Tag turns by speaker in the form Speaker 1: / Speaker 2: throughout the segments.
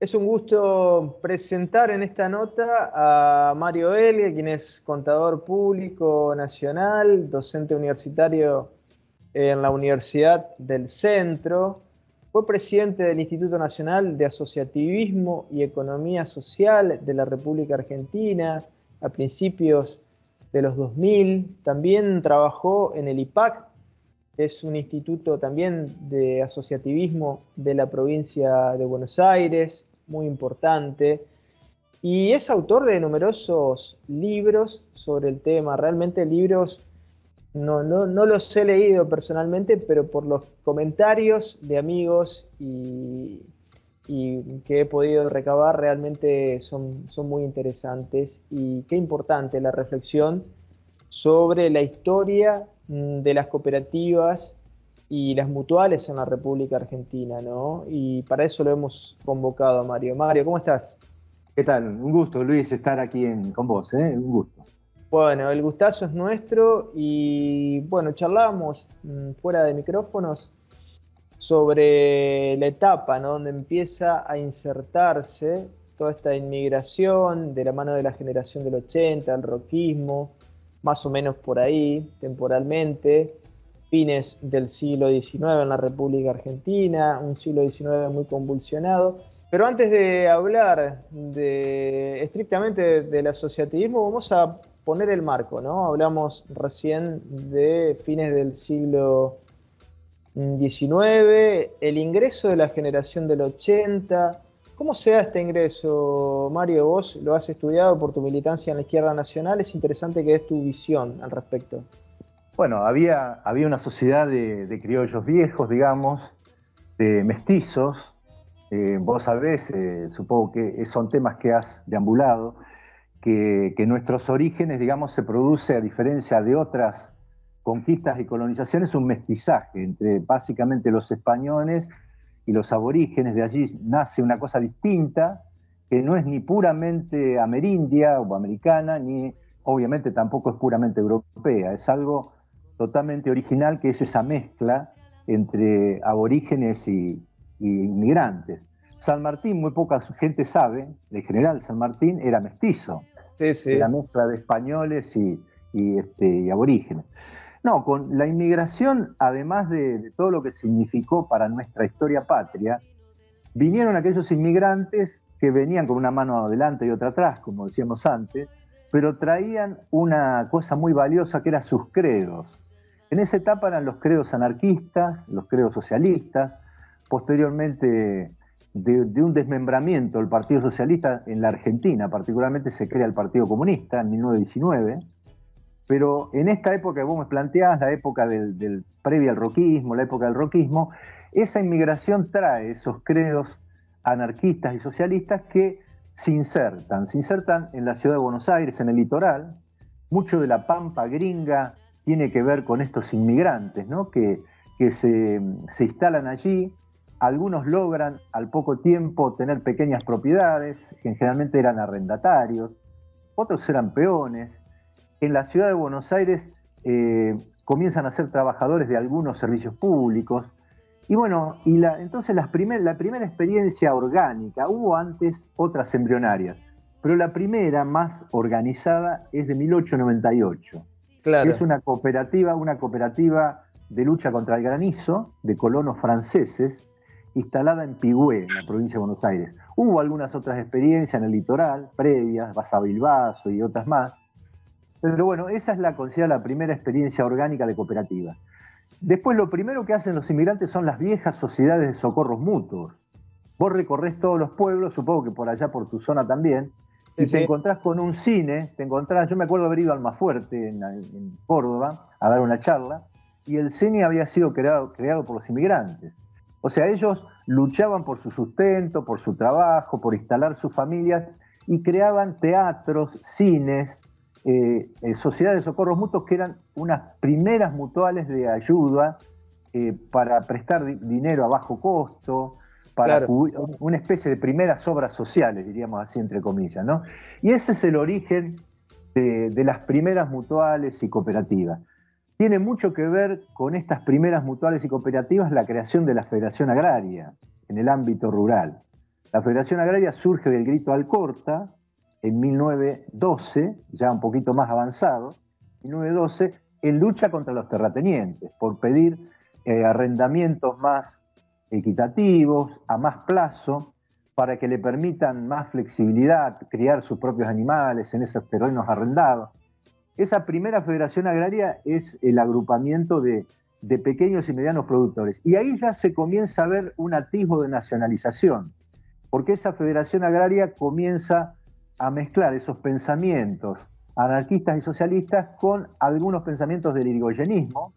Speaker 1: Es un gusto presentar en esta nota a Mario Elgue, quien es contador público nacional, docente universitario en la Universidad del Centro. Fue presidente del Instituto Nacional de Asociativismo y Economía Social de la República Argentina a principios de los 2000. También trabajó en el IPAC, que es un instituto también de asociativismo de la provincia de Buenos Aires, muy importante, y es autor de numerosos libros sobre el tema. Realmente libros no los he leído personalmente, pero por los comentarios de amigos y que he podido recabar realmente son muy interesantes. Y qué importante la reflexión sobre la historia de las cooperativas y las mutuales en la República Argentina, ¿no? Y para eso lo hemos convocado a Mario. Mario, ¿cómo estás?
Speaker 2: ¿Qué tal? Un gusto, Luis, estar aquí con vos, ¿eh? Un gusto.
Speaker 1: Bueno, el gustazo es nuestro y bueno, charlábamos fuera de micrófonos sobre la etapa, ¿no? Donde empieza a insertarse toda esta inmigración de la mano de la generación del 80, el rockismo, más o menos por ahí, temporalmente, fines del siglo XIX en la República Argentina, un siglo XIX muy convulsionado. Pero antes de hablar estrictamente del asociativismo, vamos a poner el marco, ¿no? Hablamos recién de fines del siglo XIX, el ingreso de la generación del 80. ¿Cómo se da este ingreso, Mario? Vos lo has estudiado por tu militancia en la izquierda nacional. Es interesante que des tu visión al respecto.
Speaker 2: Bueno, había una sociedad de criollos viejos, digamos, de mestizos. Vos sabés, supongo que son temas que has deambulado, que nuestros orígenes, digamos, se produce, a diferencia de otras conquistas y colonizaciones, un mestizaje entre básicamente los españoles y los aborígenes. De allí nace una cosa distinta, que no es ni puramente amerindia o americana, ni obviamente tampoco es puramente europea. Es algo totalmente original, que es esa mezcla entre aborígenes y inmigrantes. San Martín, muy poca gente sabe, el general San Martín era mestizo,
Speaker 1: Sí,
Speaker 2: era
Speaker 1: sí.
Speaker 2: mezcla de españoles y aborígenes. No, con la inmigración, además de todo lo que significó para nuestra historia patria, vinieron aquellos inmigrantes que venían con una mano adelante y otra atrás, como decíamos antes, pero traían una cosa muy valiosa que eran sus credos. En esa etapa eran los credos anarquistas, los credos socialistas. Posteriormente, de un desmembramiento del Partido Socialista en la Argentina, particularmente se crea el Partido Comunista en 1919. Pero en esta época que vos me planteás, la época previa al roquismo, la época del roquismo, esa inmigración trae esos credos anarquistas y socialistas que se insertan en la ciudad de Buenos Aires, en el litoral. Mucho de la pampa gringa tiene que ver con estos inmigrantes, ¿no? que se instalan allí. Algunos logran al poco tiempo tener pequeñas propiedades, que generalmente eran arrendatarios, otros eran peones. En la ciudad de Buenos Aires comienzan a ser trabajadores de algunos servicios públicos. Y bueno, entonces la primera experiencia orgánica, hubo antes otras embrionarias, pero la primera más organizada es de 1898. Es
Speaker 1: Claro.
Speaker 2: una cooperativa de lucha contra el granizo de colonos franceses, instalada en Pigüé, en la provincia de Buenos Aires. Hubo algunas otras experiencias en el litoral, previas, Basa Bilbaso y otras más, pero bueno, esa es considerada la primera experiencia orgánica de cooperativa. Después, lo primero que hacen los inmigrantes son las viejas sociedades de socorros mutuos. Vos recorres todos los pueblos, supongo que por allá por tu zona también,
Speaker 1: Sí,
Speaker 2: y te
Speaker 1: sí.
Speaker 2: encontrás con un cine, yo me acuerdo haber ido a Almafuerte, en Córdoba, a dar una charla, y el cine había sido creado por los inmigrantes. O sea, ellos luchaban por su sustento, por su trabajo, por instalar sus familias, y creaban teatros, cines, sociedades de socorros mutuos, que eran unas primeras mutuales de ayuda para prestar dinero a bajo costo, para
Speaker 1: Claro.
Speaker 2: cubrir una especie de primeras obras sociales, diríamos así, entre comillas, ¿no? Y ese es el origen de las primeras mutuales y cooperativas. Tiene mucho que ver con estas primeras mutuales y cooperativas la creación de la Federación Agraria en el ámbito rural. La Federación Agraria surge del Grito Alcorta en 1912, ya un poquito más avanzado, 1912, en lucha contra los terratenientes, por pedir arrendamientos más equitativos, a más plazo, para que le permitan más flexibilidad, criar sus propios animales en esos terrenos arrendados. Esa primera Federación Agraria es el agrupamiento de pequeños y medianos productores. Y ahí ya se comienza a ver un atisbo de nacionalización, porque esa Federación Agraria comienza a mezclar esos pensamientos anarquistas y socialistas con algunos pensamientos del irigoyenismo.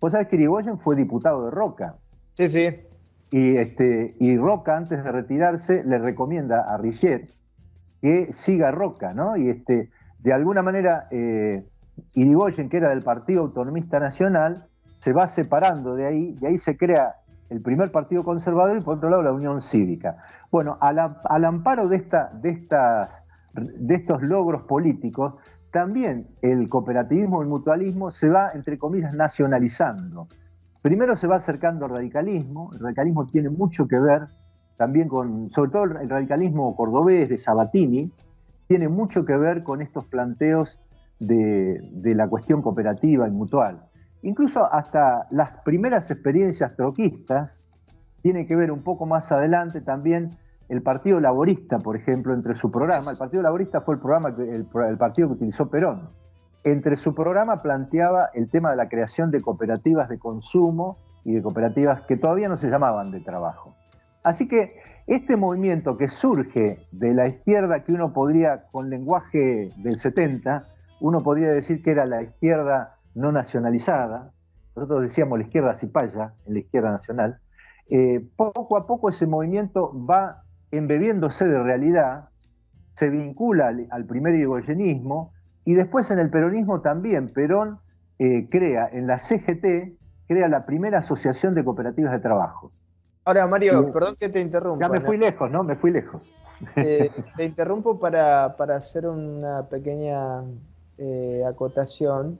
Speaker 2: Vos sabés que Irigoyen fue diputado de Roca.
Speaker 1: Sí, sí.
Speaker 2: Y Roca, antes de retirarse, le recomienda a Richet que siga Roca, ¿no? Y de alguna manera, Irigoyen, que era del Partido Autonomista Nacional, se va separando de ahí, y ahí se crea el primer partido conservador y por otro lado la Unión Cívica. Bueno, al amparo de estos logros políticos, también el cooperativismo, el mutualismo se va, entre comillas, nacionalizando. Primero se va acercando al radicalismo. El radicalismo tiene mucho que ver también con, sobre todo el radicalismo cordobés de Sabatini, tiene mucho que ver con estos planteos de la cuestión cooperativa y mutual. Incluso hasta las primeras experiencias troquistas tiene que ver un poco más adelante también el Partido Laborista, por ejemplo, entre su programa. El Partido Laborista fue el partido que utilizó Perón. Entre su programa planteaba el tema de la creación de cooperativas de consumo y de cooperativas que todavía no se llamaban de trabajo. Así que este movimiento que surge de la izquierda, que uno podría, con lenguaje del 70, uno podría decir que era la izquierda no nacionalizada, nosotros decíamos la izquierda cipaya en la izquierda nacional, poco a poco ese movimiento va embebiéndose de realidad, se vincula al primer irigoyenismo, y después en el peronismo también. Perón crea en la CGT, crea la primera asociación de cooperativas de trabajo.
Speaker 1: Ahora, Mario, perdón que te interrumpa.
Speaker 2: Ya me fui lejos, ¿no? Me fui lejos.
Speaker 1: Te interrumpo para hacer una pequeña acotación.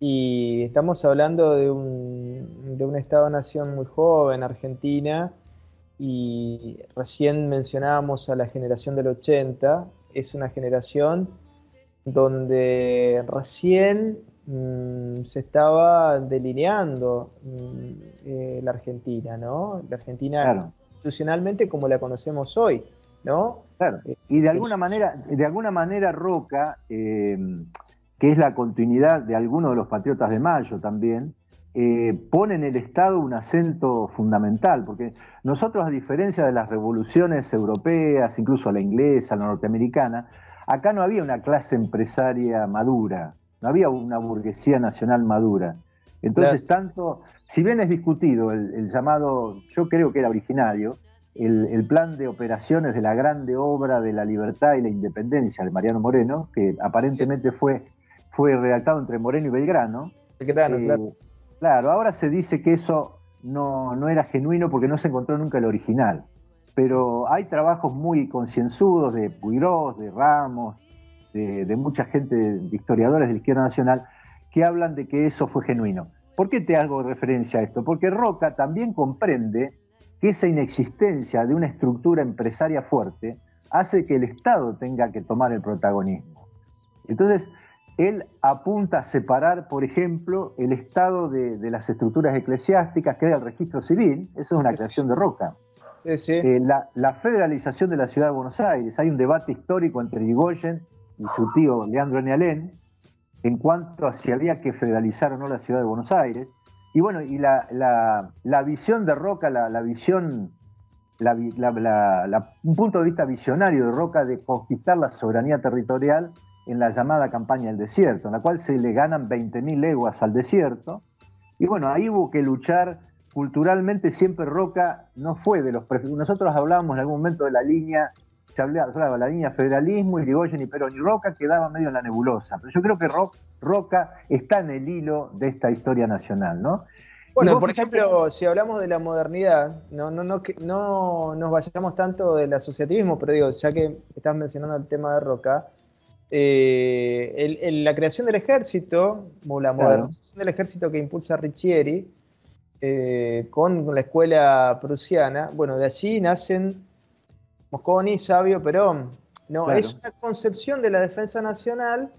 Speaker 1: Y estamos hablando de un Estado-nación muy joven, Argentina, y recién mencionábamos a la generación del 80. Es una generación donde recién se estaba delineando la Argentina, ¿no? La Argentina, claro, institucionalmente como la conocemos hoy, ¿no?
Speaker 2: Claro. Y de alguna manera Roca, que es la continuidad de algunos de los Patriotas de Mayo también, pone en el Estado un acento fundamental, porque nosotros, a diferencia de las revoluciones europeas, incluso la inglesa, la norteamericana, acá no había una clase empresaria madura, no había una burguesía nacional madura. Entonces, claro, si bien es discutido el llamado, yo creo que era originario, el plan de operaciones de la grande obra de la libertad y la independencia de Mariano Moreno, que aparentemente fue redactado entre Moreno y Belgrano.
Speaker 1: Claro.
Speaker 2: Claro, ahora se dice que eso no era genuino porque no se encontró nunca el original. Pero hay trabajos muy concienzudos de Puigros, de Ramos, de mucha gente, de historiadores de la izquierda nacional, que hablan de que eso fue genuino. ¿Por qué te hago referencia a esto? Porque Roca también comprende que esa inexistencia de una estructura empresaria fuerte hace que el Estado tenga que tomar el protagonismo. Entonces, él apunta a separar, por ejemplo, el Estado de las estructuras eclesiásticas, que era el registro civil. Eso es una creación de Roca.
Speaker 1: Sí.
Speaker 2: La federalización de la ciudad de Buenos Aires. Hay un debate histórico entre Irigoyen y su tío Leandro N. Alem en cuanto a si había que federalizar o no la ciudad de Buenos Aires. Y bueno, y la visión de Roca, un punto de vista visionario de Roca de conquistar la soberanía territorial en la llamada campaña del desierto, en la cual se le ganan 20.000 leguas al desierto. Y bueno, ahí hubo que luchar. Culturalmente siempre Roca no fue de los preferidos. Nosotros hablábamos en algún momento de la línea, se hablaba de la línea federalismo, Irigoyen y Perón, y Roca quedaba medio en la nebulosa. Pero yo creo que Roca está en el hilo de esta historia nacional, ¿no?
Speaker 1: Bueno, por ejemplo, si hablamos de la modernidad, no nos vayamos tanto del asociativismo, pero digo, ya que estás mencionando el tema de Roca, la creación del ejército, o la modernización del ejército que impulsa Riccieri, con la escuela prusiana, bueno, de allí nacen Mosconi, Sabio, Perón. No,
Speaker 2: Claro.
Speaker 1: es una concepción de la defensa nacional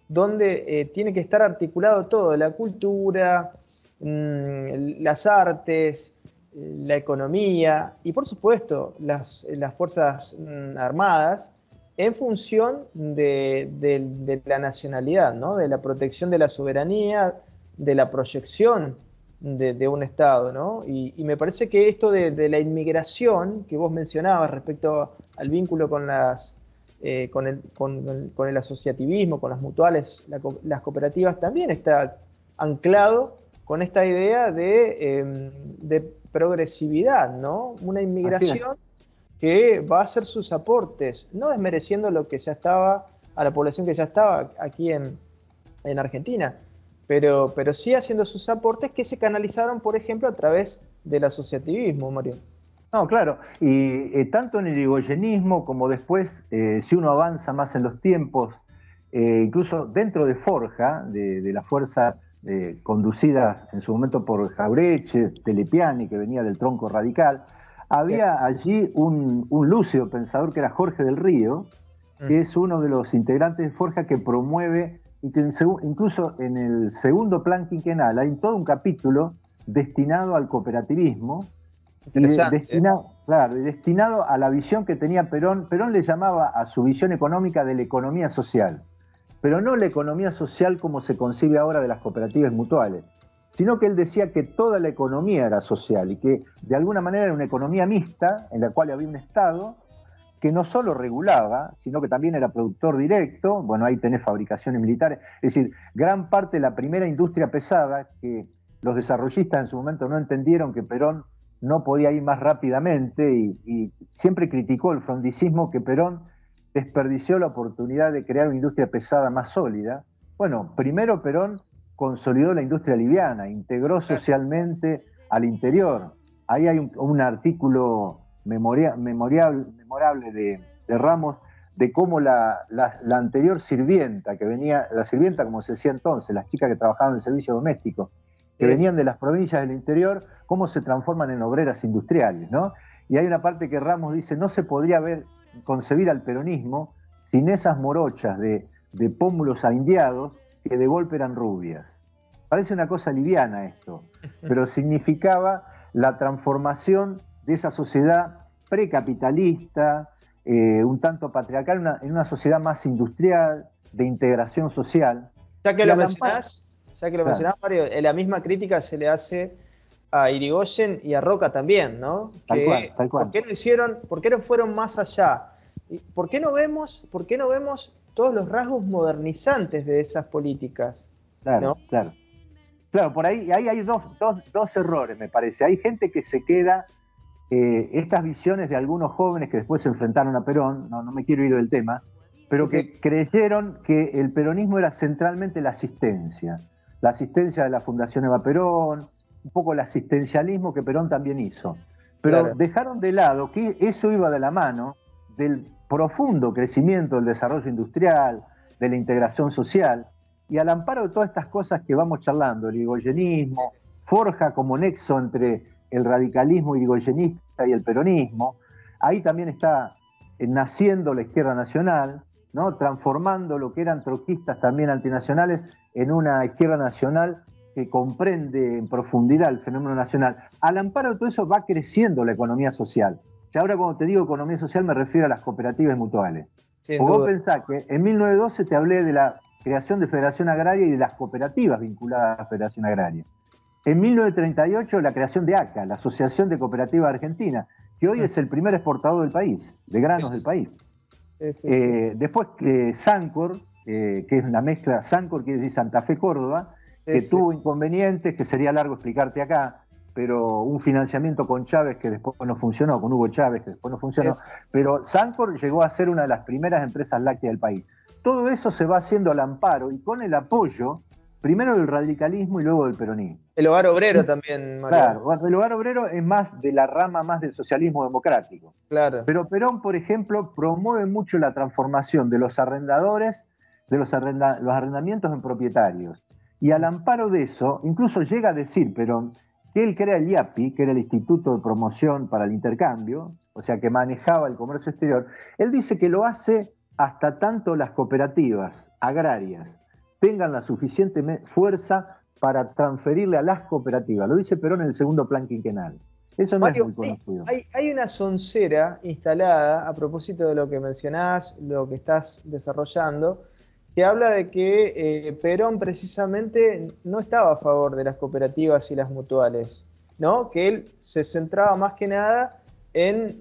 Speaker 1: donde tiene que estar articulado todo, la cultura, las artes, la economía y por supuesto las fuerzas armadas en función de la nacionalidad, ¿no? De la protección de la soberanía, de la proyección de un Estado, ¿no? Y me parece que esto de la inmigración que vos mencionabas respecto al vínculo con con el asociativismo, con las mutuales, las cooperativas, también está anclado con esta idea de progresividad, ¿no? Una inmigración que va a hacer sus aportes, no desmereciendo lo que ya estaba, a la población que ya estaba aquí en Argentina, pero sí haciendo sus aportes que se canalizaron, por ejemplo, a través del asociativismo, Mario.
Speaker 2: No, claro, y tanto en el irigoyenismo como después, si uno avanza más en los tiempos, incluso dentro de Forja, de la fuerza conducida en su momento por Jaureche, Telepiani, que venía del tronco radical, había allí un lúcido pensador que era Jorge del Río, que es uno de los integrantes de Forja que promueve, y que incluso en el segundo plan quinquenal hay todo un capítulo destinado al cooperativismo, y destinado a la visión que tenía Perón. Perón le llamaba a su visión económica de la economía social, pero no la economía social como se concibe ahora de las cooperativas mutuales, sino que él decía que toda la economía era social y que de alguna manera era una economía mixta en la cual había un Estado que no solo regulaba, sino que también era productor directo. Bueno, ahí tenés fabricaciones militares, es decir, gran parte de la primera industria pesada que los desarrollistas en su momento no entendieron que Perón no podía ir más rápidamente y siempre criticó el frondicismo, que Perón desperdició la oportunidad de crear una industria pesada más sólida. Bueno, primero Perón consolidó la industria liviana, integró socialmente al interior. Ahí hay un artículo memorable de Ramos, de cómo la anterior sirvienta, que venía, la sirvienta como se decía entonces, las chicas que trabajaban en el servicio doméstico, que venían de las provincias del interior, cómo se transforman en obreras industriales, ¿no? Y hay una parte que Ramos dice, no se podría concebir al peronismo sin esas morochas de pómulos indiados que de golpe eran rubias. Parece una cosa liviana esto, pero significaba la transformación de esa sociedad precapitalista, un tanto patriarcal, en una sociedad más industrial, de integración social.
Speaker 1: Ya que lo mencionás, Mario, la misma crítica se le hace a Irigoyen y a Roca también, ¿no?
Speaker 2: Tal cual.
Speaker 1: ¿Por qué no hicieron, por qué no fueron más allá? ¿Por qué no vemos todos los rasgos modernizantes de esas políticas?
Speaker 2: Claro,
Speaker 1: ¿no?
Speaker 2: Claro, por ahí hay dos errores, me parece. Hay gente que se queda, estas visiones de algunos jóvenes que después se enfrentaron a Perón, no me quiero ir del tema, pero que creyeron que el peronismo era centralmente la asistencia de la Fundación Eva Perón, un poco el asistencialismo que Perón también hizo. Pero dejaron de lado que eso iba de la mano del profundo crecimiento del desarrollo industrial, de la integración social, y al amparo de todas estas cosas que vamos charlando, el irigoyenismo, Forja como nexo entre el radicalismo irigoyenista y el peronismo, ahí también está naciendo la izquierda nacional, ¿no? Transformando lo que eran troquistas también antinacionales en una izquierda nacional que comprende en profundidad el fenómeno nacional. Al amparo de todo eso va creciendo la economía social. Y ahora cuando te digo economía social me refiero a las cooperativas mutuales. O vos pensás que en 1912 te hablé de la creación de Federación Agraria y de las cooperativas vinculadas a la Federación Agraria. En 1938 la creación de ACA, la Asociación de Cooperativas Argentina, que hoy es el primer exportador del país, de granos del país. Después Sancor, que es una mezcla, Sancor quiere decir Santa Fe Córdoba, que tuvo inconvenientes, que sería largo explicarte acá, pero un financiamiento con Chávez que después no funcionó, con Hugo Chávez que después no funcionó, pero Sancor llegó a ser una de las primeras empresas lácteas del país. Todo eso se va haciendo al amparo y con el apoyo, primero del radicalismo y luego del peronismo.
Speaker 1: El hogar obrero también, Mario.
Speaker 2: Claro, el hogar obrero es más de la rama más del socialismo democrático.
Speaker 1: Claro.
Speaker 2: Pero Perón, por ejemplo, promueve mucho la transformación de los arrendadores, de los arrendamientos en propietarios. Y al amparo de eso, incluso llega a decir Perón que él crea el IAPI, que era el Instituto de Promoción para el Intercambio, o sea, que manejaba el comercio exterior, él dice que lo hace hasta tanto las cooperativas agrarias tengan la suficiente fuerza para transferirle a las cooperativas. Lo dice Perón en el segundo plan quinquenal. Eso no
Speaker 1: Mario,
Speaker 2: es muy conocido.
Speaker 1: hay una soncera instalada, a propósito de lo que mencionás, lo que estás desarrollando, que habla de que Perón precisamente no estaba a favor de las cooperativas y las mutuales, ¿no? Que él se centraba más que nada en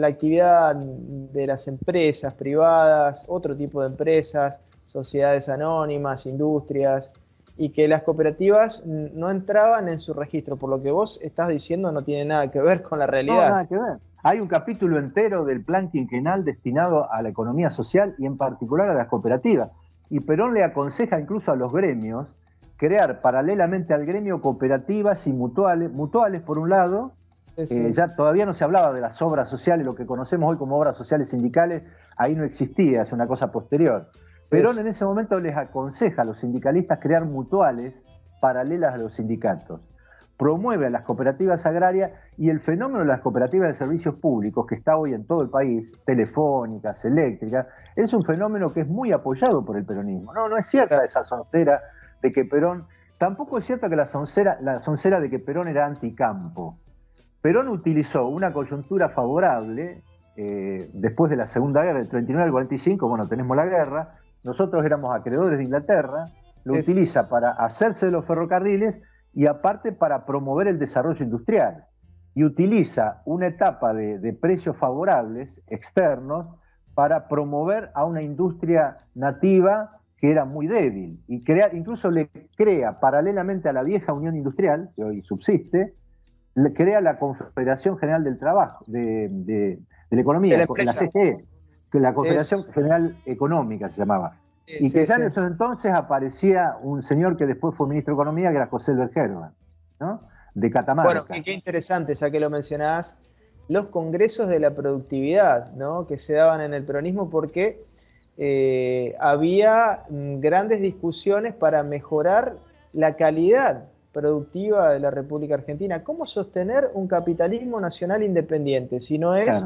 Speaker 1: la actividad de las empresas privadas, otro tipo de empresas, sociedades anónimas, industrias, y que las cooperativas no entraban en su registro. Por lo que vos estás diciendo, no tiene nada que ver con la
Speaker 2: No,
Speaker 1: realidad.
Speaker 2: nada que ver. Hay un capítulo entero del plan quinquenal destinado a la economía social y en particular a las cooperativas. Y Perón le aconseja incluso a los gremios crear paralelamente al gremio cooperativas y mutuales por un lado.
Speaker 1: Sí.
Speaker 2: Ya todavía no se hablaba de las obras sociales, lo que conocemos hoy como obras sociales sindicales, ahí no existía, es una cosa posterior. Perón en ese momento les aconseja a los sindicalistas crear mutuales paralelas a los sindicatos. Promueve a las cooperativas agrarias y el fenómeno de las cooperativas de servicios públicos, que está hoy en todo el país, telefónicas, eléctricas, es un fenómeno que es muy apoyado por el peronismo. No es cierta esa soncera de que Perón, tampoco es cierta que la soncera de que Perón era anticampo. Perón utilizó una coyuntura favorable después de la Segunda Guerra, del 39 al 45, bueno, tenemos la guerra, nosotros éramos acreedores de Inglaterra, lo utiliza para hacerse de los ferrocarriles y aparte para promover el desarrollo industrial. Y utiliza una etapa de precios favorables externos para promover a una industria nativa que era muy débil. Y incluso le crea, paralelamente a la vieja Unión Industrial, que hoy subsiste, le crea la Confederación General del Trabajo, de la Economía, la CGE, que la Confederación General Económica se llamaba. Y que ya en esos entonces aparecía un señor que después fue ministro de Economía, que era José Elbergerman, ¿no? De Catamarca.
Speaker 1: Bueno, y qué interesante, ya que lo mencionás, los congresos de la productividad, ¿no? Que se daban en el peronismo porque había grandes discusiones para mejorar la calidad productiva de la República Argentina. ¿Cómo sostener un capitalismo nacional independiente si no es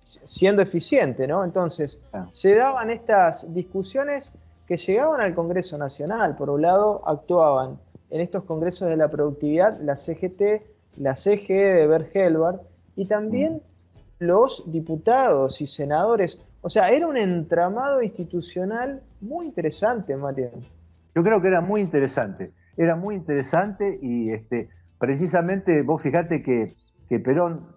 Speaker 1: siendo eficiente, ¿no? Entonces, se daban estas discusiones que llegaban al Congreso Nacional. Por un lado, actuaban en estos congresos de la productividad la CGT, la CGE de Bergelbart y también los diputados y senadores. O sea, era un entramado institucional muy interesante, Mario.
Speaker 2: Yo creo que era muy interesante. Era muy interesante y precisamente vos fijate que Perón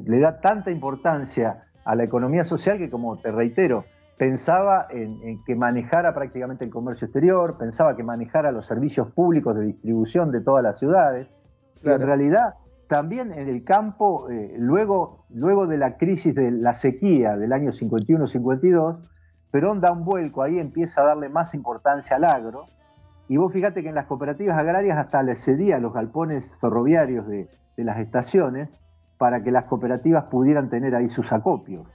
Speaker 2: le da tanta importancia a la economía social que, como te reitero, pensaba en que manejara prácticamente el comercio exterior, pensaba que manejara los servicios públicos de distribución de todas las ciudades. Claro. Y en realidad, también en el campo, luego de la crisis de la sequía del año 51-52, Perón da un vuelco ahí, empieza a darle más importancia al agro. Y vos fíjate que en las cooperativas agrarias hasta les cedía los galpones ferroviarios de las estaciones para que las cooperativas pudieran tener ahí sus acopios.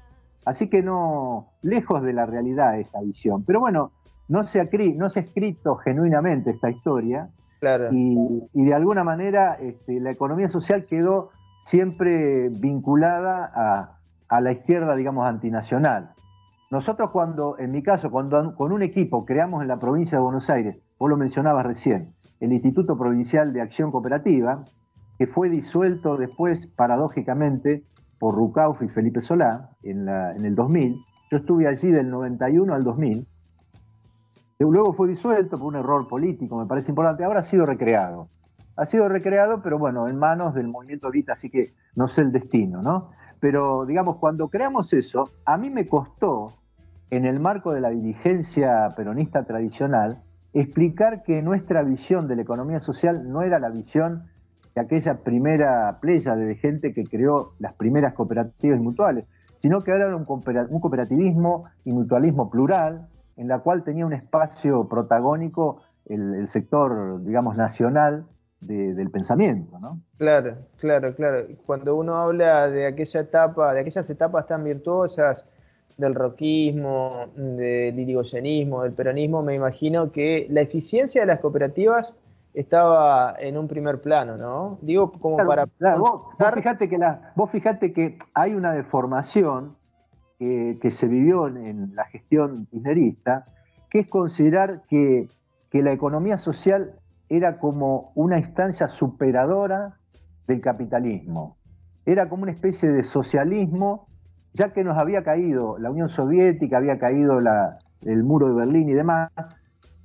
Speaker 2: Así que no, lejos de la realidad esta visión. Pero bueno, no se ha escrito genuinamente esta historia.
Speaker 1: Claro.
Speaker 2: Y de alguna manera la economía social quedó siempre vinculada a la izquierda, digamos, antinacional. Nosotros en mi caso, cuando con un equipo creamos en la provincia de Buenos Aires, vos lo mencionabas recién, el Instituto Provincial de Acción Cooperativa, que fue disuelto después, paradójicamente, por Rucauf y Felipe Solá en el 2000. Yo estuve allí del 91 al 2000. Luego fue disuelto por un error político, me parece importante. Ahora ha sido recreado. Ha sido recreado, pero bueno, en manos del movimiento Evita, así que no sé el destino, ¿no? Pero, digamos, cuando creamos eso, a mí me costó, en el marco de la dirigencia peronista tradicional, explicar que nuestra visión de la economía social no era la visión de aquella primera pléyade de gente que creó las primeras cooperativas y mutuales, sino que era un cooperativismo y mutualismo plural, en la cual tenía un espacio protagónico el sector, digamos, nacional del pensamiento, ¿no?
Speaker 1: Claro. Cuando uno habla de aquellas etapas tan virtuosas del roquismo, del irigoyenismo, del peronismo, me imagino que la eficiencia de las cooperativas estaba en un primer plano, ¿no? Digo, como
Speaker 2: Claro,
Speaker 1: para
Speaker 2: claro,
Speaker 1: contestar.
Speaker 2: vos fijate que hay una deformación que se vivió en la gestión kirchnerista, que es considerar que la economía social era como una instancia superadora del capitalismo. Era como una especie de socialismo, ya que nos había caído la Unión Soviética, había caído el muro de Berlín y demás.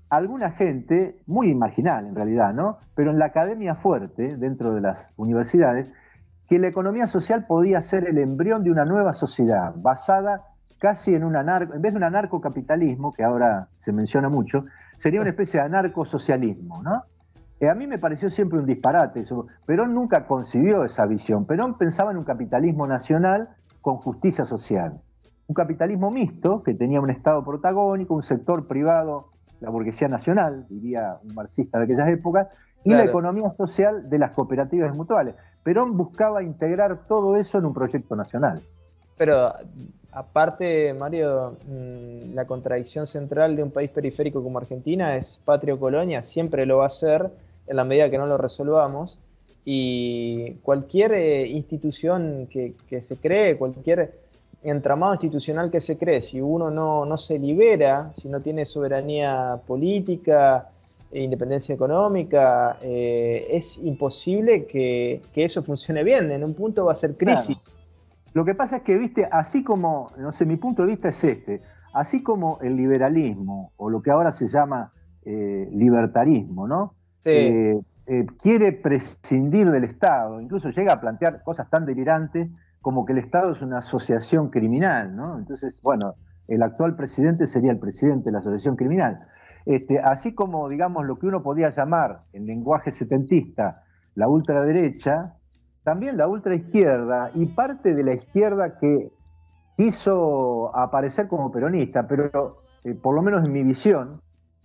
Speaker 2: Alguna gente, muy marginal en realidad, ¿no? Pero en la academia fuerte, dentro de las universidades, que la economía social podía ser el embrión de una nueva sociedad, basada casi en vez de un anarcocapitalismo, que ahora se menciona mucho, sería una especie de anarcosocialismo, ¿no? A mí me pareció siempre un disparate eso. Perón nunca concibió esa visión. Perón pensaba en un capitalismo nacional con justicia social. Un capitalismo mixto, que tenía un Estado protagónico, un sector privado, la burguesía nacional, diría un marxista de aquellas épocas, y la
Speaker 1: Claro.
Speaker 2: economía social de las cooperativas mutuales. Perón buscaba integrar todo eso en un proyecto nacional.
Speaker 1: Pero aparte, Mario, la contradicción central de un país periférico como Argentina es patria o colonia, siempre lo va a ser en la medida que no lo resolvamos. Y cualquier institución que se cree, cualquier entramado institucional que se cree, si uno no se libera, si no tiene soberanía política e independencia económica, es imposible que eso funcione bien. En un punto va a ser
Speaker 2: Claro.
Speaker 1: crisis.
Speaker 2: Lo que pasa es que, viste, así como, no sé, mi punto de vista es este, así como el liberalismo, o lo que ahora se llama libertarismo, ¿no?
Speaker 1: Sí,
Speaker 2: Quiere prescindir del Estado, incluso llega a plantear cosas tan delirantes como que el Estado es una asociación criminal, ¿no? Entonces, bueno, el actual presidente sería el presidente de la asociación criminal. Así como, digamos, lo que uno podía llamar en lenguaje setentista la ultraderecha, también la ultraizquierda y parte de la izquierda que quiso aparecer como peronista, pero por lo menos en mi visión,
Speaker 1: sí,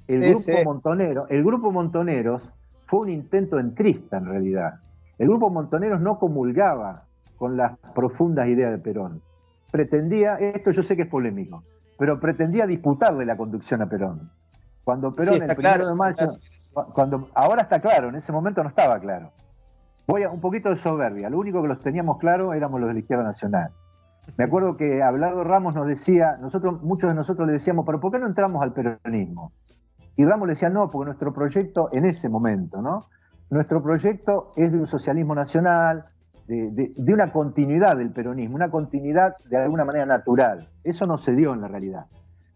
Speaker 1: sí.
Speaker 2: El grupo Montoneros fue un intento entrista en realidad. El grupo Montoneros no comulgaba con las profundas ideas de Perón. Pretendía, esto yo sé que es polémico, pero pretendía disputarle la conducción a Perón. Cuando
Speaker 1: Sí,
Speaker 2: Perón, el
Speaker 1: está
Speaker 2: primero
Speaker 1: claro,
Speaker 2: de
Speaker 1: está claro.
Speaker 2: mayo, ahora está claro, en ese momento no estaba claro. Voy a un poquito de soberbia. Lo único que los teníamos claro éramos los de la izquierda nacional. Me acuerdo que Abelardo Ramos nos decía, muchos de nosotros le decíamos, pero ¿por qué no entramos al peronismo? Y Ramos le decía, no, porque nuestro proyecto en ese momento, ¿no? Nuestro proyecto es de un socialismo nacional, de una continuidad del peronismo, una continuidad de alguna manera natural. Eso no se dio en la realidad.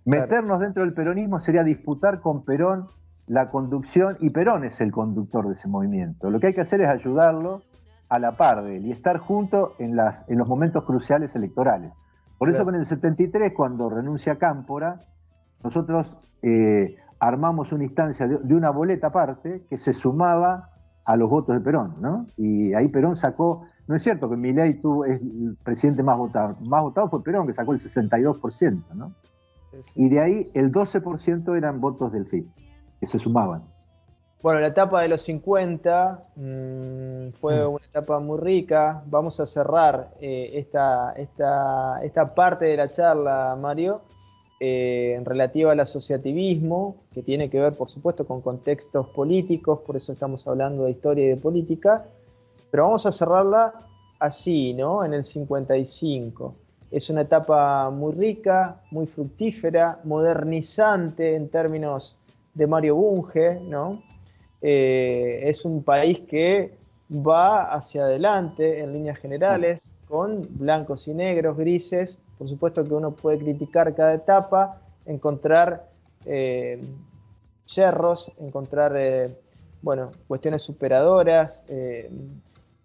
Speaker 1: Claro,
Speaker 2: Meternos dentro del peronismo sería disputar con Perón la conducción, y Perón es el conductor de ese movimiento. Lo que hay que hacer es ayudarlo a la par de él y estar juntos en los momentos cruciales electorales. Por eso
Speaker 1: claro.
Speaker 2: con el 73, cuando renuncia Cámpora, nosotros armamos una instancia de una boleta aparte que se sumaba a los votos de Perón, ¿no? Y ahí Perón sacó, no es cierto que Milei es el presidente más votado fue Perón, que sacó el 62%, ¿no?
Speaker 1: Sí, sí.
Speaker 2: Y de ahí el 12% eran votos del FIP, que se sumaban.
Speaker 1: Bueno, la etapa de los 50 fue
Speaker 2: Mm.
Speaker 1: una etapa muy rica. Vamos a cerrar esta parte de la charla, Mario, en relativa al asociativismo, que tiene que ver, por supuesto, con contextos políticos, por eso estamos hablando de historia y de política, pero vamos a cerrarla así, ¿no? En el 55. Es una etapa muy rica, muy fructífera, modernizante en términos de Mario Bunge, ¿no? Es un país que va hacia adelante en líneas
Speaker 2: Claro.
Speaker 1: generales, con blancos y negros, grises. Por supuesto que uno puede criticar cada etapa, encontrar yerros, encontrar bueno, cuestiones superadoras,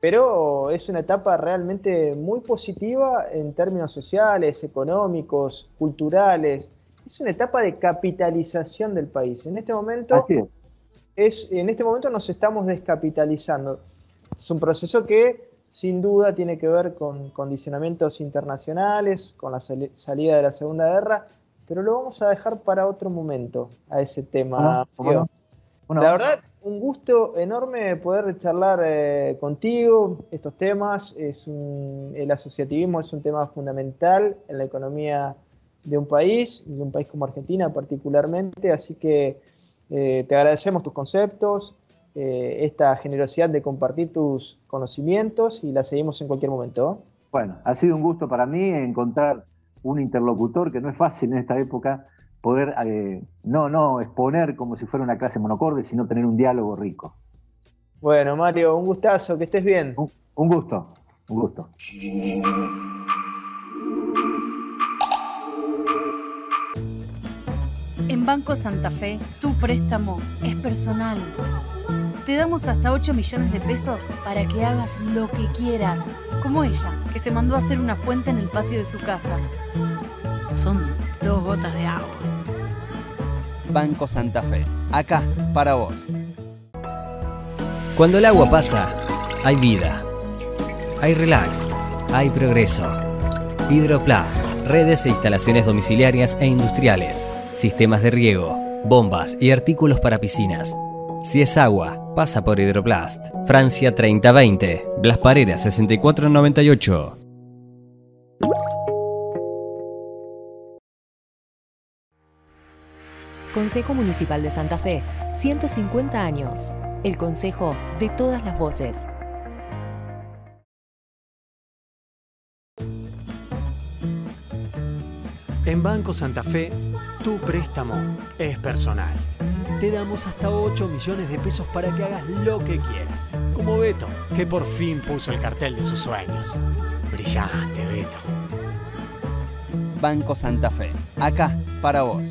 Speaker 1: pero es una etapa realmente muy positiva en términos sociales, económicos, culturales. Es una etapa de capitalización del país.
Speaker 2: Así es.
Speaker 1: En este momento nos estamos descapitalizando. Es un proceso que sin duda tiene que ver con condicionamientos internacionales, con la salida de la Segunda Guerra, pero lo vamos a dejar para otro momento a ese
Speaker 2: ¿Cómo no?
Speaker 1: tema.
Speaker 2: ¿Cómo no?
Speaker 1: La
Speaker 2: Bueno,
Speaker 1: verdad, un gusto enorme poder charlar contigo estos temas. El asociativismo es un tema fundamental en la economía de un país como Argentina particularmente, así que te agradecemos tus conceptos, esta generosidad de compartir tus conocimientos y la seguimos en cualquier momento.
Speaker 2: Bueno, ha sido un gusto para mí encontrar un interlocutor, que no es fácil en esta época poder no exponer como si fuera una clase monocorde, sino tener un diálogo rico.
Speaker 1: Bueno, Mario, un gustazo, que estés bien.
Speaker 2: Un gusto, un gusto.
Speaker 3: En Banco Santa Fe, tu préstamo es personal. Te damos hasta 8 millones de pesos para que hagas lo que quieras. Como ella, que se mandó a hacer una fuente en el patio de su casa. Son 2 gotas de agua.
Speaker 4: Banco Santa Fe, acá para vos.
Speaker 5: Cuando el agua pasa, hay vida. Hay relax, hay progreso. Hidroplast, redes e instalaciones domiciliarias e industriales, sistemas de riego, bombas y artículos para piscinas. Si es agua, pasa por Hidroplast. Francia 3020, Blas Parera 6498.
Speaker 6: Consejo Municipal de Santa Fe, 150 años. El consejo de todas las voces.
Speaker 7: En Banco Santa Fe, tu préstamo es personal. Te damos hasta 8 millones de pesos para que hagas lo que quieras. Como Beto, que por fin puso el cartel de sus sueños. Brillante, Beto.
Speaker 4: Banco Santa Fe, acá para vos.